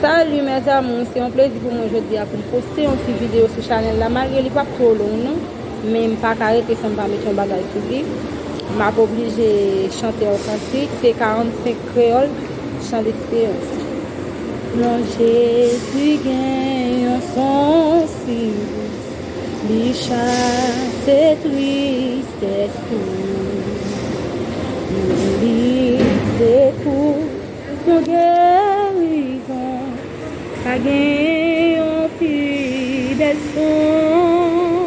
Salut mes amis, c'est un plaisir pour moi aujourd'hui pour poster une petite vidéo sur la chaîne. Malgré qu'il n'est pas trop long, non? Mais je ne pas arrêter sans pas mettre un bagage sur lui. Je suis obligé de chanter au classique. C'est 45 créoles, chant d'espérance. Non, Jésus gagne son silence, lui chasse et tristesse lui c'est pour mon guérison, ça gagne un pire des sons,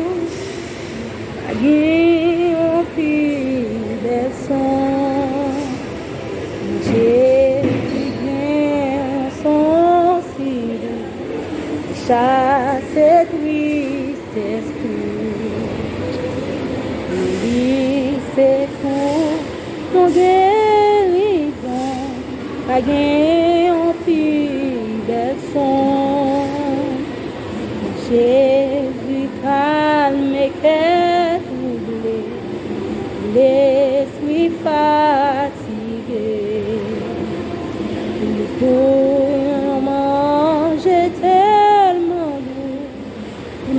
ça gagne un pire des sons. Jésus gagne son silence, chasse et tristesse lui c'est pour mon guérison, pas gain en pile des sons. Jésus calme et qu'est troublé, l'esprit fatigué. Le pour manger tellement doux,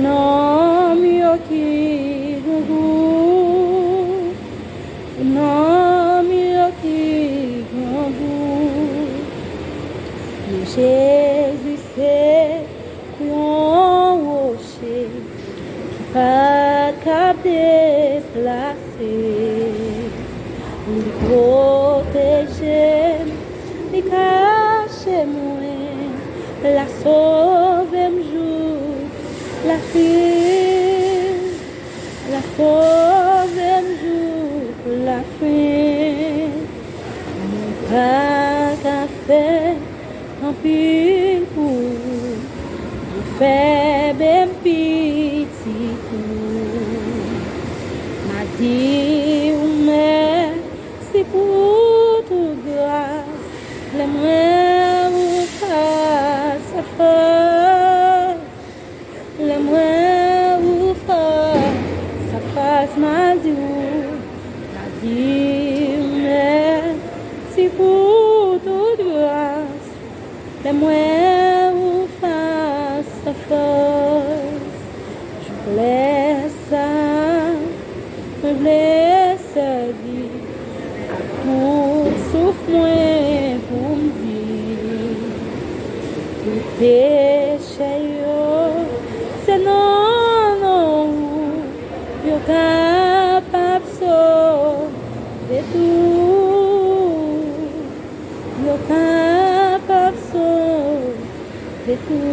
non mieux qu'il nous goûte, non mieux qu'il nous goûte. Jésus c'est un rocher qui pas qu'à déplacer, nous protéger, nous cacher moins, la sauver un jour, la fille, la sauver un jour, la fin. Nous pas qu'à faire un pile pour nous faire bien petit pour m'a dit mais c'est pour toute grâce les moins vous face à face, les moins vous face à face m'a dit mais c'est pour toute grâce les moins vous face à face. Je blesse, me blesse vie pour souffre moins pour me dire tout péché c'est non yo capable sauver tout, yo capable sauver tout.